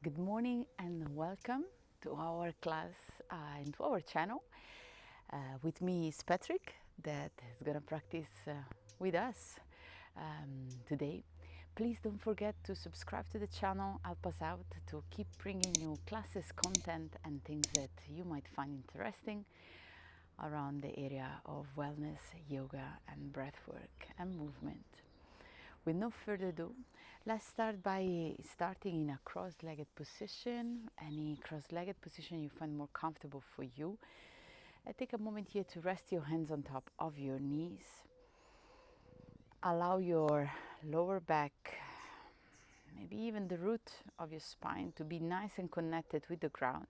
Good morning and welcome to our class and to our channel. With me is Patrick that is going to practice with us today. Please don't forget to subscribe to the channel, help us out to keep bringing you classes, content and things that you might find interesting around the area of wellness, yoga and breathwork and movement. With no further ado, let's start by starting in a cross-legged position, any cross-legged position you find more comfortable for you. And take a moment here to rest your hands on top of your knees. Allow your lower back, maybe even the root of your spine, to be nice and connected with the ground.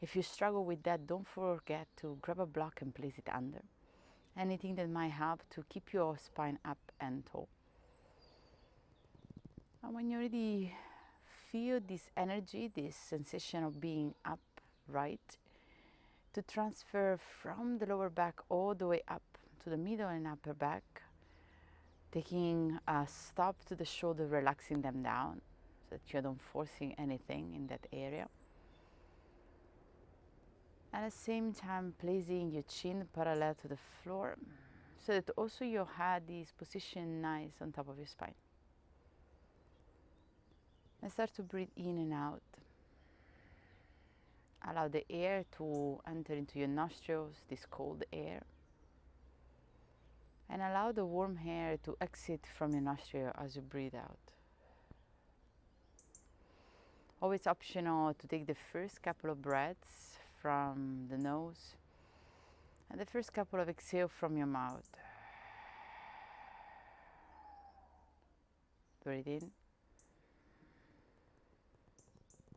If you struggle with that, don't forget to grab a block and place it under. Anything that might help to keep your spine up and tall. And when you already feel this energy, this sensation of being upright, to transfer from the lower back all the way up to the middle and upper back, taking a stop to the shoulder, relaxing them down so that you're not forcing anything in that area. At the same time, placing your chin parallel to the floor so that also your head is positioned nice on top of your spine. And start to breathe in and out. Allow the air to enter into your nostrils, this cold air. And allow the warm air to exit from your nostril as you breathe out. Always optional to take the first couple of breaths from the nose and the first couple of exhale from your mouth. Breathe in.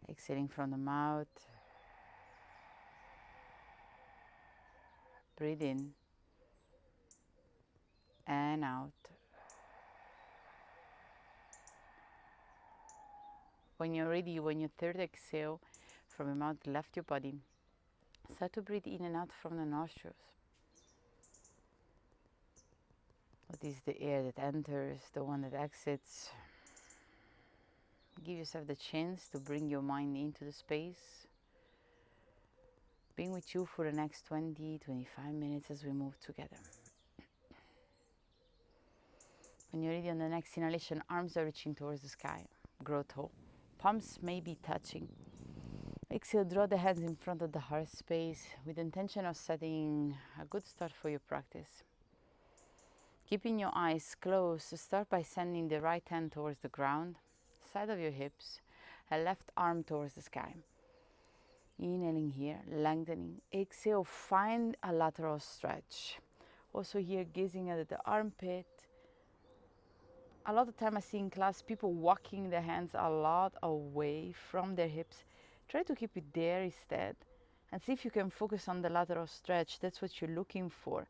Exhaling from the mouth. Breathe in and out. When you're ready, when your third exhale from your mouth left your body, start to breathe in and out from the nostrils. What is the air that enters, the one that exits? Give yourself the chance to bring your mind into the space. Being with you for the next 20-25 minutes as we move together. When you're ready on the next inhalation, arms are reaching towards the sky. Grow tall. Palms may be touching. Exhale, draw the hands in front of the heart space with the intention of setting a good start for your practice. Keeping your eyes closed, start by sending the right hand towards the ground, side of your hips, and left arm towards the sky. Inhaling here, lengthening. Exhale, find a lateral stretch. Also here, gazing at the armpit. A lot of time I see in class people walking their hands a lot away from their hips. Try to keep it there instead and see if you can focus on the lateral stretch. That's what you're looking for.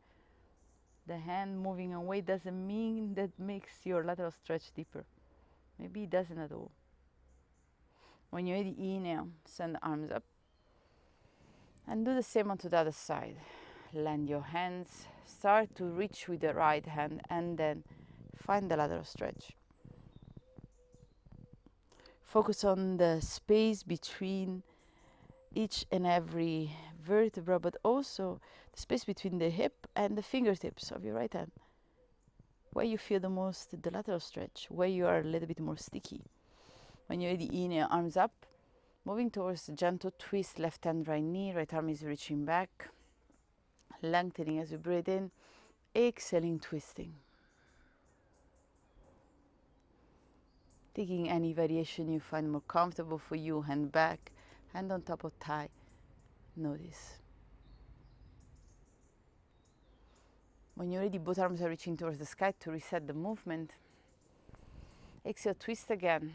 The hand moving away doesn't mean that makes your lateral stretch deeper. Maybe it doesn't at all. When you're ready, inhale, send the arms up. And do the same onto the other side. Land your hands, start to reach with the right hand and then find the lateral stretch. Focus on the space between each and every vertebra, but also the space between the hip and the fingertips of your right hand. Where you feel the most the lateral stretch, where you are a little bit more sticky. When you're ready, inhale, arms up. Moving towards the gentle twist, left hand, right knee, right arm is reaching back. Lengthening as you breathe in, exhaling, twisting. Taking any variation you find more comfortable for you, hand back, hand on top of thigh. Notice. When you're ready, both arms are reaching towards the sky to reset the movement. Exhale, twist again.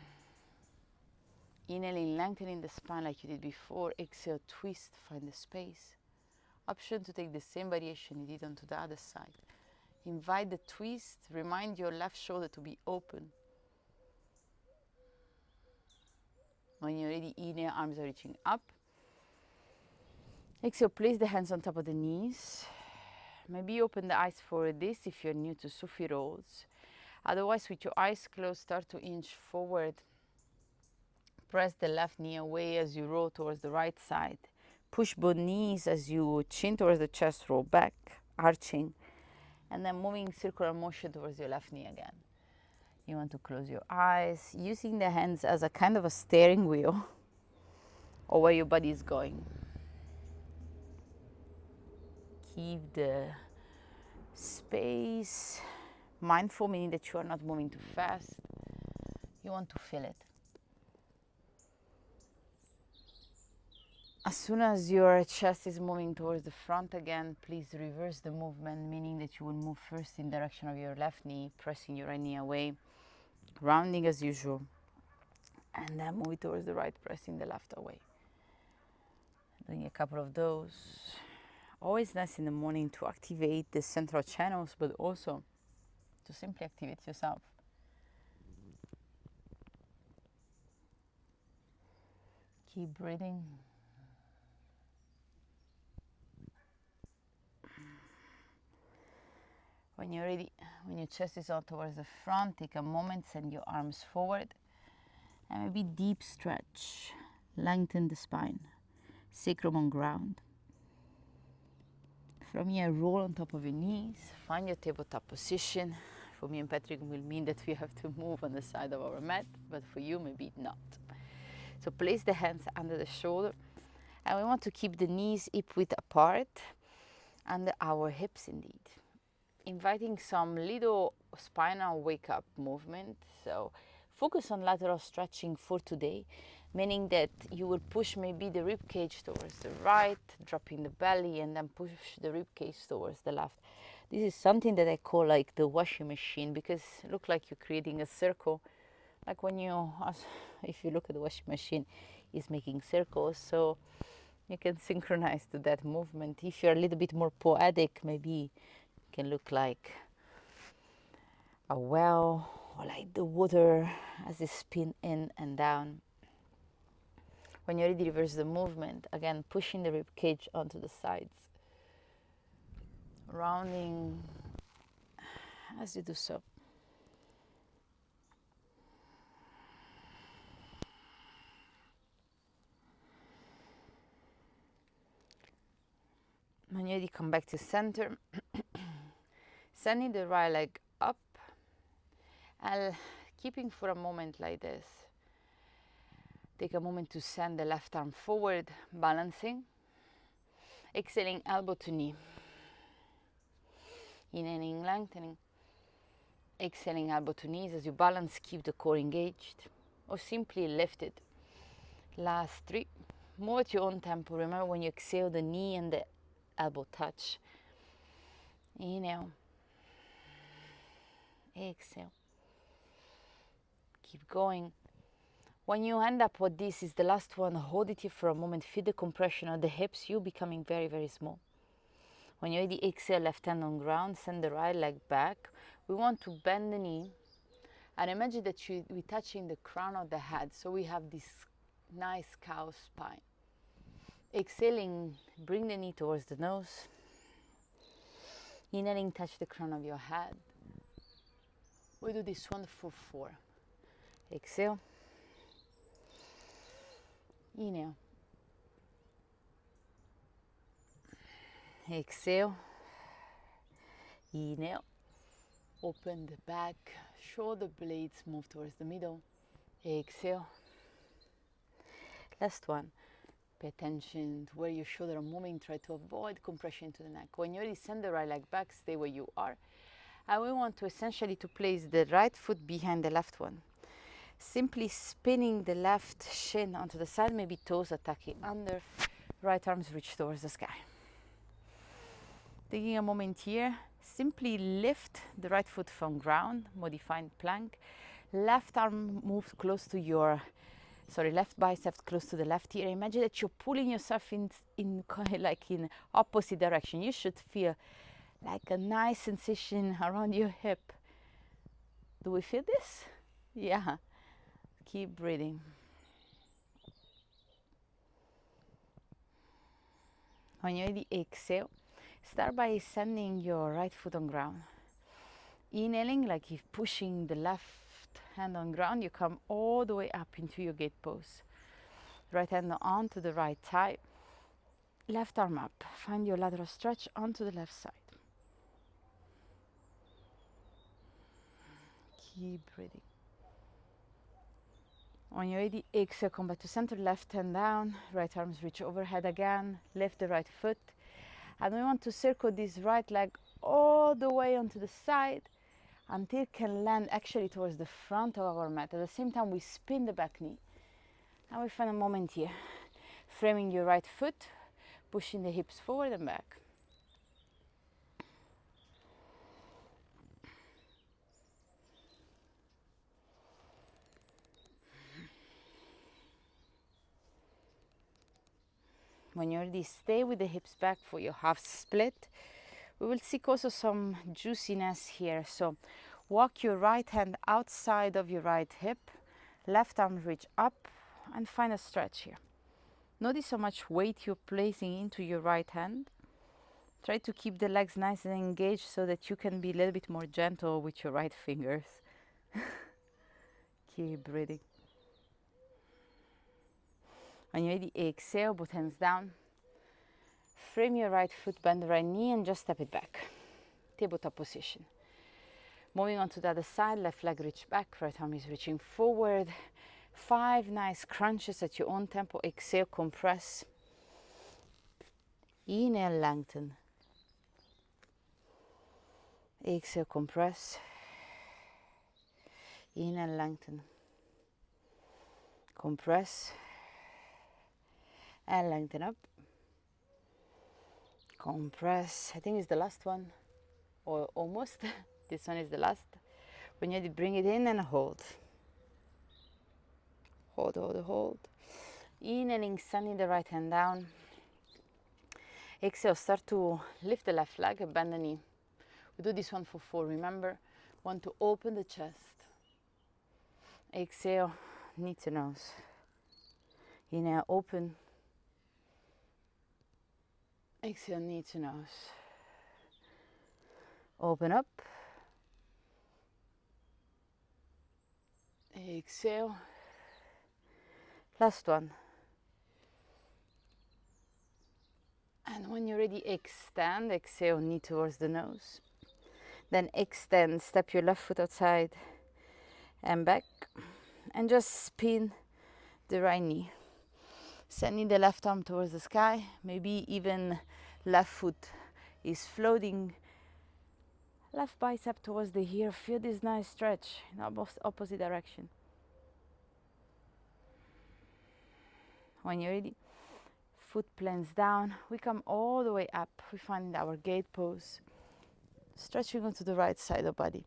Inhaling, lengthening the spine like you did before. Exhale, twist, find the space. Option to take the same variation you did onto the other side. Invite the twist. Remind your left shoulder to be open. When you're ready, inhale, arms are reaching up. Exhale, place the hands on top of the knees. Maybe open the eyes for this if you're new to Sufi rolls. Otherwise, with your eyes closed, start to inch forward Press the left knee away as you roll towards the right side. Push both knees as you chin towards the chest, roll back, arching, and then moving circular motion towards your left knee again. You want to close your eyes, using the hands as a kind of a steering wheel or where your body is going. Keep the space mindful, meaning that you are not moving too fast. You want to feel it. As soon as your chest is moving towards the front again, please reverse the movement, meaning that you will move first in direction of your left knee, pressing your right knee away, rounding as usual, and then move towards the right, pressing the left away. Doing a couple of those. Always nice in the morning to activate the central channels, but also to simply activate yourself. Keep breathing. When you're ready, when your chest is out towards the front, take a moment, send your arms forward, and maybe deep stretch. Lengthen the spine, sacrum on ground. From here, roll on top of your knees, find your tabletop position. For me and Patrick, it will mean that we have to move on the side of our mat, but for you, maybe not. So place the hands under the shoulder, and we want to keep the knees hip-width apart, under our hips indeed. Inviting some little spinal wake-up movement. So focus on lateral stretching for today, meaning that you will push maybe the rib cage towards the right, dropping the belly, and then push the rib cage towards the left. This is something that I call like the washing machine, because it looks like you're creating a circle. Like when you, if you look at the washing machine, it's making circles. So you can synchronize to that movement. If you're a little bit more poetic, maybe can look like a well, or like the water as it spin in and down. When you're ready, reverse the movement, again pushing the rib cage onto the sides, rounding as you do so. When you're ready, come back to center. Sending the right leg up and keeping for a moment like this. Take a moment to send the left arm forward, balancing. Exhaling, elbow to knee. Inhaling, lengthening. Exhaling, elbow to knees. As you balance, keep the core engaged or simply lift it. Last 3. Move at your own tempo. Remember, when you exhale, the knee and the elbow touch. Inhale. Exhale. Keep going. When you end up with this, is the last one, hold it here for a moment, feel the compression of the hips, you becoming very, very small. When you're ready, exhale, left hand on ground, send the right leg back. We want to bend the knee and imagine that we're touching the crown of the head, so we have this nice cow spine. Exhaling, bring the knee towards the nose. Inhaling, touch the crown of your head. We do this one for 4. Exhale. Inhale. Exhale. Inhale. Open the back, shoulder blades move towards the middle. Exhale. Last one. Pay attention to where your shoulders are moving. Try to avoid compression to the neck. When you're ready, send the right leg back, stay where you are. And we want to essentially to place the right foot behind the left one. Simply spinning the left shin onto the side, maybe toes attacking under, right arms reach towards the sky. Taking a moment here, simply lift the right foot from ground, modifying plank. Left arm moves close to your, left bicep close to the left ear. Imagine that you're pulling yourself in opposite direction. You should feel like a nice sensation around your hip. Do we feel this? Yeah. Keep breathing. When you're ready, exhale. Start by sending your right foot on ground. Inhaling, like if pushing the left hand on ground, you come all the way up into your gate pose. Right hand onto the right thigh, left arm up. Find your lateral stretch onto the left side. Keep breathing. When you're ready, exhale, come back to center, left hand down, right arms reach overhead again, lift the right foot. And we want to circle this right leg all the way onto the side until it can land actually towards the front of our mat. At the same time, we spin the back knee. And we find a moment here, framing your right foot, pushing the hips forward and back. When you're ready, stay with the hips back for your half split. We will seek also some juiciness here. So walk your right hand outside of your right hip, left arm reach up, and find a stretch here. Notice how much weight you're placing into your right hand. Try to keep the legs nice and engaged so that you can be a little bit more gentle with your right fingers. Keep breathing. When you're ready, exhale, both hands down. Frame your right foot, bend the right knee, and just step it back. Tabletop position. Moving on to the other side, left leg reach back, right arm is reaching forward. 5 nice crunches at your own tempo. Exhale, compress. Inhale, lengthen. Exhale, compress. Inhale, lengthen. Compress. And lengthen up. Compress. I think it's the last one, or almost. This one is the last. When you're ready, bring it in and hold. Hold, hold, hold. Inhaling, sending the right hand down. Exhale, start to lift the left leg, bend the knee. We do this one for 4. Remember, want to open the chest. Exhale, knee to nose. Inhale, open. Exhale, knee to nose. Open up. Exhale. Last one. And when you're ready, extend. Exhale, knee towards the nose. Then extend, step your left foot outside and back. And just spin the right knee. Sending the left arm towards the sky. Maybe even left foot is floating. Left bicep towards the ear. Feel this nice stretch in opposite direction. When you're ready, foot plants down. We come all the way up. We find our gate pose. Stretching onto the right side of the body.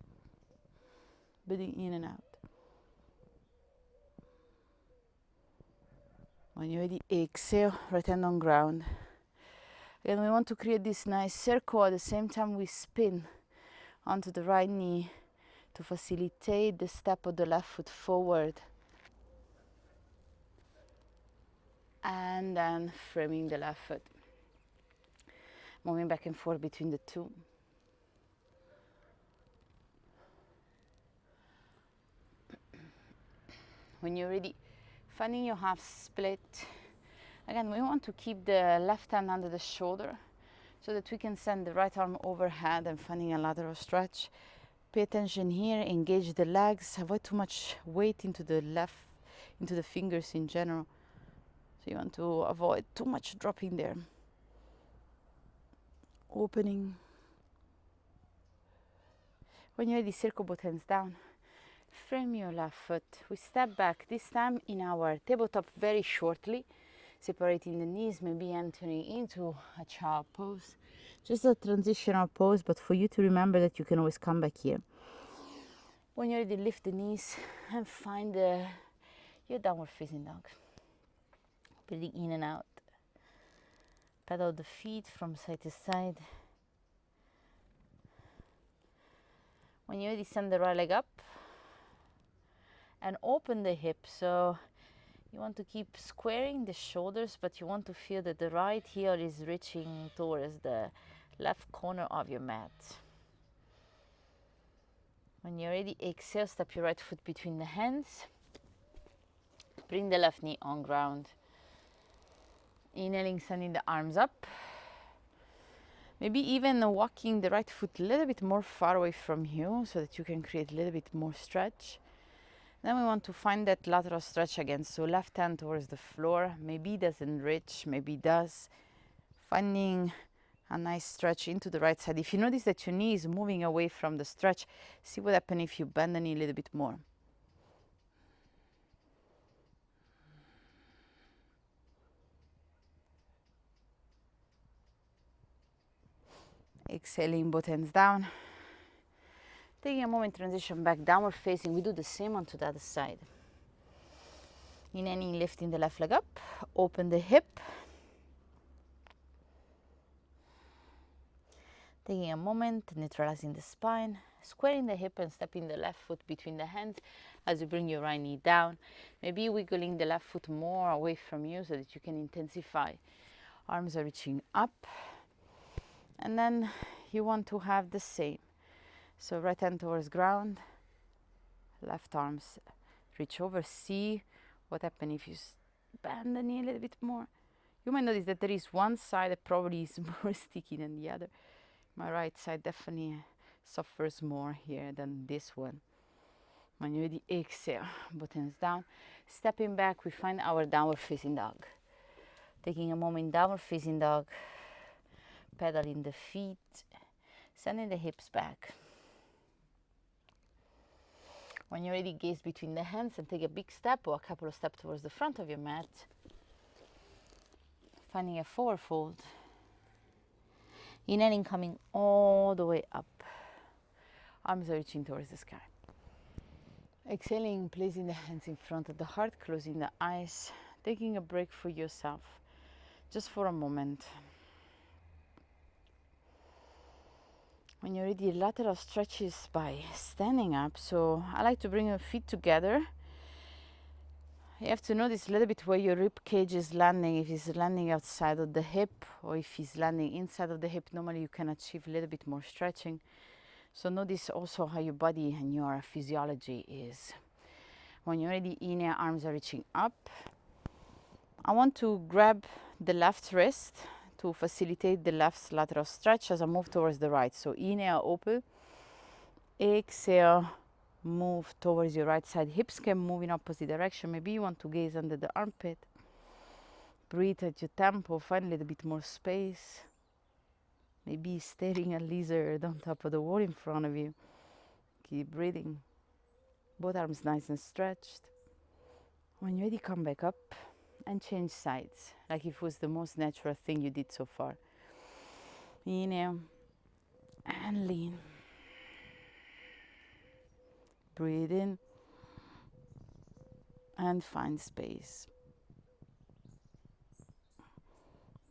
Breathing in and out. When you're ready, exhale, right hand on ground. Again, we want to create this nice circle. At the same time, we spin onto the right knee to facilitate the step of the left foot forward. And then framing the left foot. Moving back and forth between the two. When you're ready, finding your half split. Again, we want to keep the left hand under the shoulder so that we can send the right arm overhead and finding a lateral stretch. Pay attention here, engage the legs, avoid too much weight into the fingers in general. So you want to avoid too much dropping there. Opening. When you're ready, circle both hands down. Frame your left foot. We step back, this time in our tabletop very shortly, separating the knees, maybe entering into a child pose. Just a transitional pose, but for you to remember that you can always come back here. When you're ready, lift the knees and find your downward facing dog. Breathing in and out. Pedal the feet from side to side. When you're ready, send the right leg up and open the hip. So you want to keep squaring the shoulders, but you want to feel that the right heel is reaching towards the left corner of your mat. When you're ready, exhale, step your right foot between the hands. Bring the left knee on ground. Inhaling, sending the arms up. Maybe even walking the right foot a little bit more far away from you so that you can create a little bit more stretch. Then we want to find that lateral stretch again. So left hand towards the floor. Maybe it doesn't reach, maybe it does. Finding a nice stretch into the right side. If you notice that your knee is moving away from the stretch, see what happens if you bend the knee a little bit more. Exhaling, both hands down. Taking a moment, transition back, downward facing. We do the same onto the other side. Inhaling, lifting the left leg up. Open the hip. Taking a moment, neutralizing the spine. Squaring the hip and stepping the left foot between the hands as you bring your right knee down. Maybe wiggling the left foot more away from you so that you can intensify. Arms are reaching up. And then you want to have the same. So right hand towards ground, left arms reach over. See what happens if you bend the knee a little bit more. You might notice that there is one side that probably is more sticky than the other. My right side definitely suffers more here than this one. When you're ready, exhale, both hands down. Stepping back, we find our downward facing dog. Taking a moment, downward facing dog. Pedaling the feet, sending the hips back. When you're ready, gaze between the hands and take a big step or a couple of steps towards the front of your mat. Finding a forward fold. Inhaling, coming all the way up. Arms are reaching towards the sky. Exhaling, placing the hands in front of the heart, closing the eyes, taking a break for yourself, just for a moment. When you're ready, lateral stretches by standing up. So I like to bring your feet together. You have to notice a little bit where your rib cage is landing. If it's landing outside of the hip or if it's landing inside of the hip, normally you can achieve a little bit more stretching. So notice also how your body and your physiology is. When you're ready, inhale, arms are reaching up. I want to grab the left wrist to facilitate the left lateral stretch as I move towards the right. So inhale, open. Exhale, move towards your right side. Hips can move in opposite direction. Maybe you want to gaze under the armpit. Breathe at your tempo. Find a little bit more space. Maybe staring a lizard on top of the wall in front of you. Keep breathing. Both arms nice and stretched. When you're ready, come back up and change sides, like if it was the most natural thing you did so far. Inhale and lean. Breathe in and find space.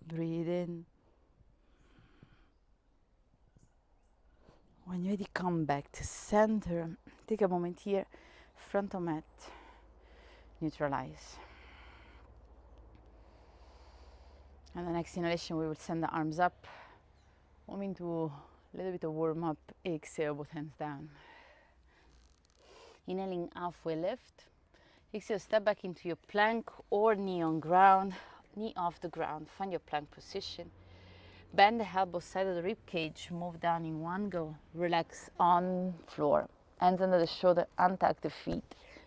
Breathe in. When you're ready, come back to center. Take a moment here, front of mat, neutralize. And the next inhalation, we will send the arms up. Moving to a little bit of warm up. Exhale, both hands down. Inhaling, halfway lift. Exhale, step back into your plank or knee on ground, knee off the ground. Find your plank position. Bend the elbow, side of the rib cage. Move down in one go. Relax on floor. Hands under the shoulder, untuck the feet.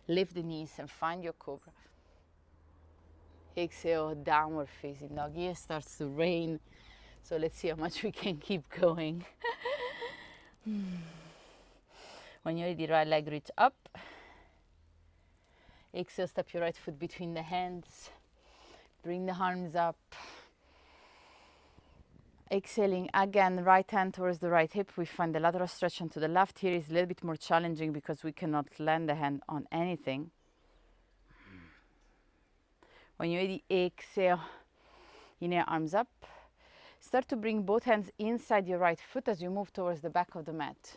Lift the knees and find your cobra. Exhale, downward facing dog. Here starts to rain, so let's see how much we can keep going. When you're ready, right leg reach up. Exhale, step your right foot between the hands. Bring the arms up. Exhaling again, right hand towards the right hip. We find the lateral stretch onto the left. Here is a little bit more challenging because we cannot land the hand on anything. When you're ready, exhale, inhale, arms up. Start to bring both hands inside your right foot as you move towards the back of the mat.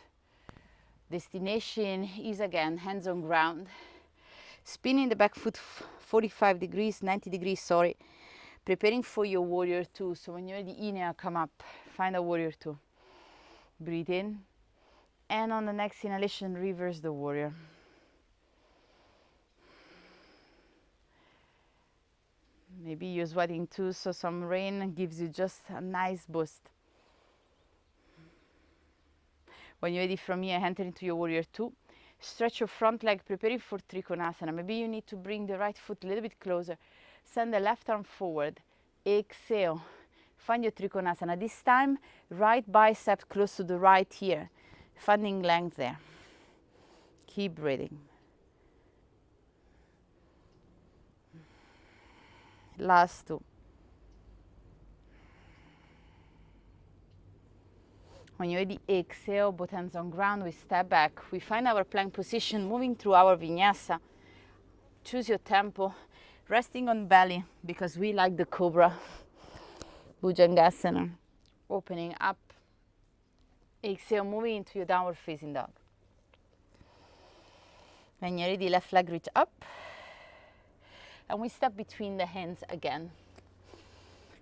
Destination is again, hands on ground. Spinning the back foot 45 degrees, 90 degrees, sorry. Preparing for your warrior two. So when you're ready, inhale, come up. Find a warrior two. Breathe in And on the next inhalation, reverse the warrior. Maybe you're sweating too, so some rain gives you just a nice boost. When you're ready from here, enter into your warrior two. Stretch your front leg, preparing for Trikonasana. Maybe you need to bring the right foot a little bit closer. Send the left arm forward. Exhale. Find your Trikonasana. This time, right bicep close to the right ear. Finding length there. Keep breathing. Last two. When you're ready, exhale, both hands on ground, we step back. We find our plank position, moving through our vinyasa. Choose your tempo, resting on belly because we like the cobra. Bhujangasana. Opening up. Exhale, moving into your downward facing dog. When you're ready, left leg reach up. And we step between the hands again.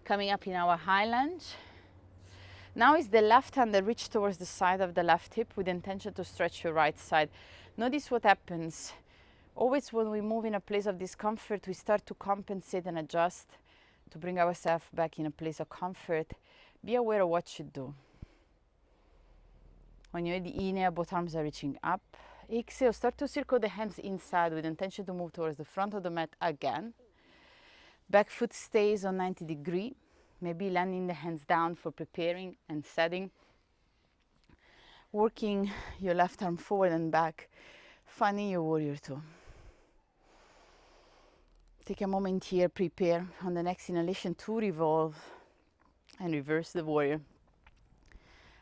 Coming up in our high lunge. Now is the left hand that reach towards the side of the left hip with the intention to stretch your right side. Notice what happens. Always when we move in a place of discomfort, we start to compensate and adjust to bring ourselves back in a place of comfort. Be aware of what you do. When you're ready, inhale, both arms are reaching up. Exhale, start to circle the hands inside with the intention to move towards the front of the mat again. Back foot stays on 90 degrees. Maybe landing the hands down for preparing and setting. Working your left arm forward and back. Finding your warrior two. Take a moment here, prepare on the next inhalation to revolve and reverse the warrior.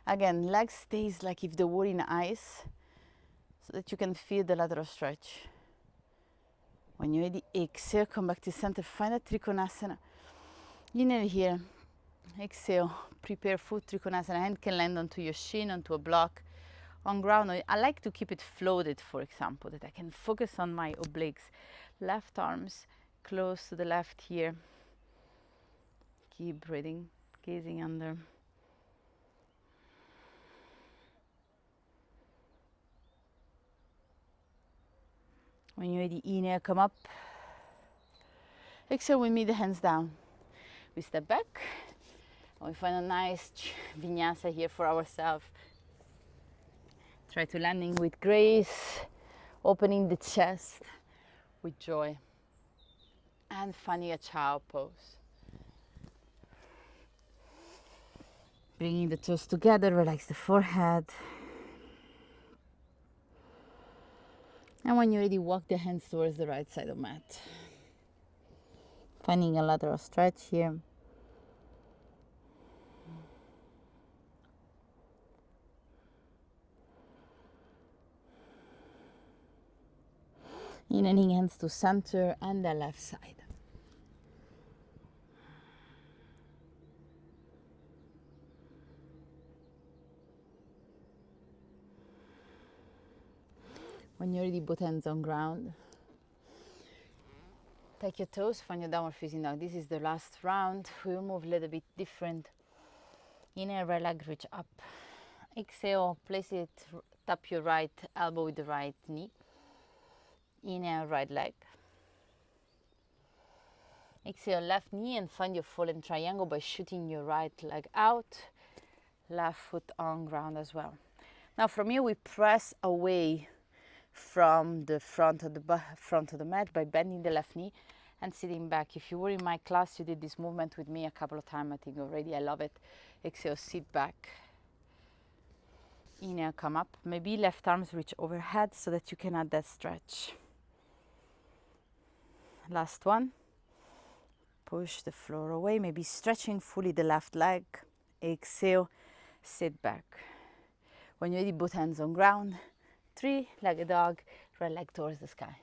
Again, leg stays like if they were in ice so that you can feel the lateral stretch. When you're ready, exhale, come back to center, find a Trikonasana. Inhale here, exhale, prepare foot Trikonasana. Hand can land onto your shin, onto a block, on ground. I like to keep it floated, for example, that I can focus on my obliques. Left arms close to the left ear. Keep breathing, gazing under. When you're ready, inhale, come up. Exhale, we meet the hands down. We step back. And we find a nice vinyasa here for ourselves. Try to landing with grace, opening the chest with joy. And finding a child pose. Bringing the toes together, relax the forehead. And when you're ready, walk the hands towards the right side of the mat. Finding a lateral stretch here. Inhaling, hands to center and the left side. When you're ready, both hands on ground. Take your toes, find your downward facing dog. This is the last round. We will move a little bit different. Inhale, right leg reach up. Exhale, place it, tap your right elbow with the right knee. Inhale, right leg. Exhale, left knee and find your fallen triangle by shooting your right leg out. Left foot on ground as well. Now from here we press away from the front of the mat by bending the left knee and sitting back. If you were in my class, you did this movement with me a couple of times, I think already. I love it. Exhale, sit back. Inhale, come up. Maybe left arms reach overhead so that you can add that stretch. Last one. Push the floor away, maybe stretching fully the left leg. Exhale, sit back. When you're ready, both hands on ground. Three-legged dog, right leg towards the sky.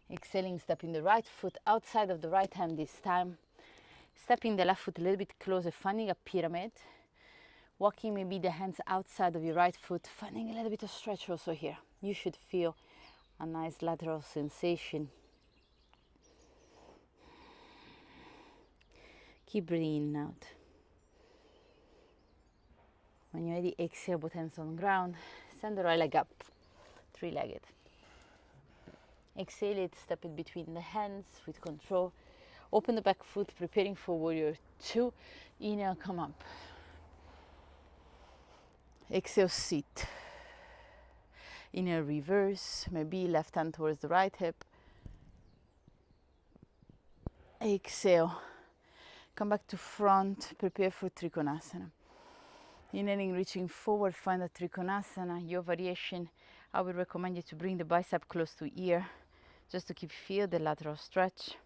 Exhaling, stepping the right foot outside of the right hand this time. Stepping the left foot a little bit closer, finding a pyramid. Walking maybe the hands outside of your right foot, finding a little bit of stretch also here. You should feel a nice lateral sensation. Keep breathing in and out. When you're ready, exhale, both hands on the ground. Send the right leg up, three-legged. Exhale it, step it between the hands with control. Open the back foot, preparing for warrior two. Inhale, come up. Exhale, sit. Inhale, reverse. Maybe left hand towards the right hip. Exhale. Come back to front, prepare for Trikonasana. Inhaling, reaching forward, find a Trikonasana. Your variation, I would recommend you to bring the bicep close to ear, just to feel the lateral stretch.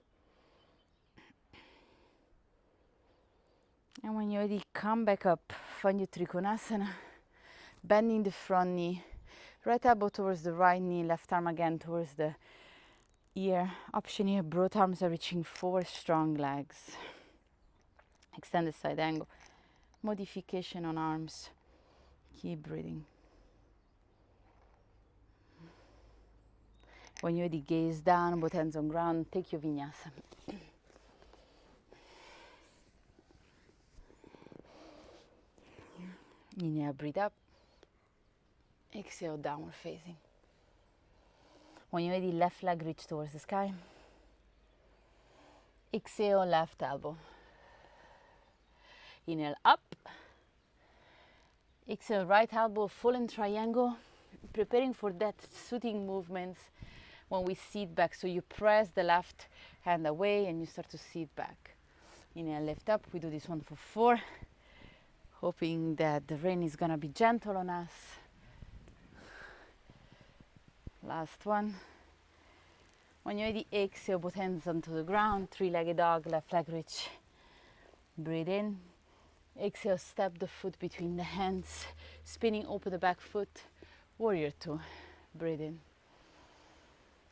And when you're ready, come back up, find your Trikonasana. Bending the front knee, right elbow towards the right knee, left arm again towards the ear. Option here, both arms are reaching forward, strong legs. Extend the side angle. Modification on arms. Keep breathing. When you're ready, gaze down, both hands on ground, take your Vinyasa. Inhale, breathe up. Exhale, downward facing. When you're ready, left leg reach towards the sky. Exhale, left elbow. Inhale, up. Exhale, right elbow, full in triangle. Preparing for that soothing movements when we sit back. So you press the left hand away and you start to sit back. Inhale, lift up. We do this one for 4. Hoping that the rain is gonna be gentle on us. Last one. When you're ready, exhale, both hands onto the ground, three-legged dog, left leg reach. Breathe in. Exhale, step the foot between the hands, spinning open the back foot, warrior two. Breathe in.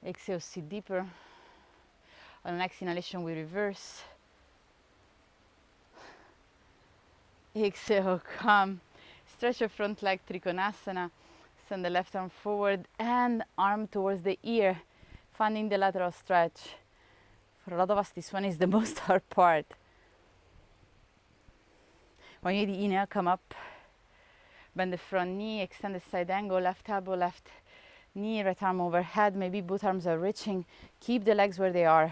Exhale, sit deeper. On the next inhalation, we reverse. Exhale, come. Stretch your front leg, Trikonasana. Send the left arm forward and arm towards the ear, finding the lateral stretch. For a lot of us, this one is the most hard part. When you inhale, come up. Bend the front knee, extend the side angle, left elbow, left knee, right arm overhead. Maybe both arms are reaching. Keep the legs where they are.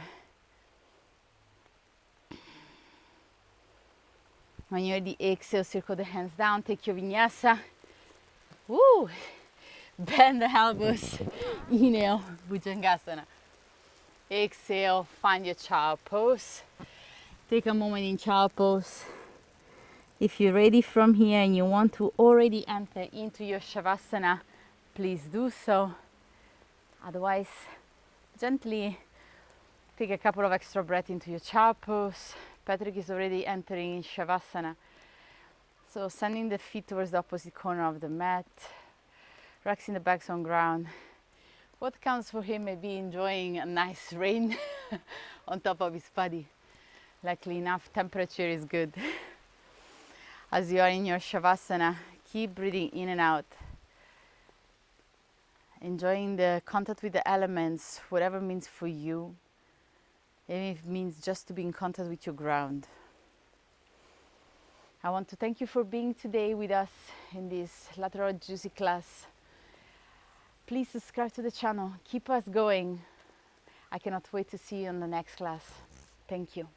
When you're ready, exhale, circle the hands down, take your Vinyasa. Woo! Bend the elbows. Inhale, Bhujangasana. Exhale, find your child pose. Take a moment in child pose. If you're ready from here and you want to already enter into your Shavasana, please do so. Otherwise, gently take a couple of extra breaths into your child pose. Patrick is already entering in Shavasana. So sending the feet towards the opposite corner of the mat, relaxing the backs on ground. What counts for him may be enjoying a nice rain on top of his body. Luckily enough, temperature is good. As you are in your Shavasana, keep breathing in and out. Enjoying the contact with the elements, whatever it means for you. Even if it means just to be in contact with your ground. I want to thank you for being today with us in this lateral juicy class. Please subscribe to the channel. Keep us going. I cannot wait to see you in the next class. Thank you.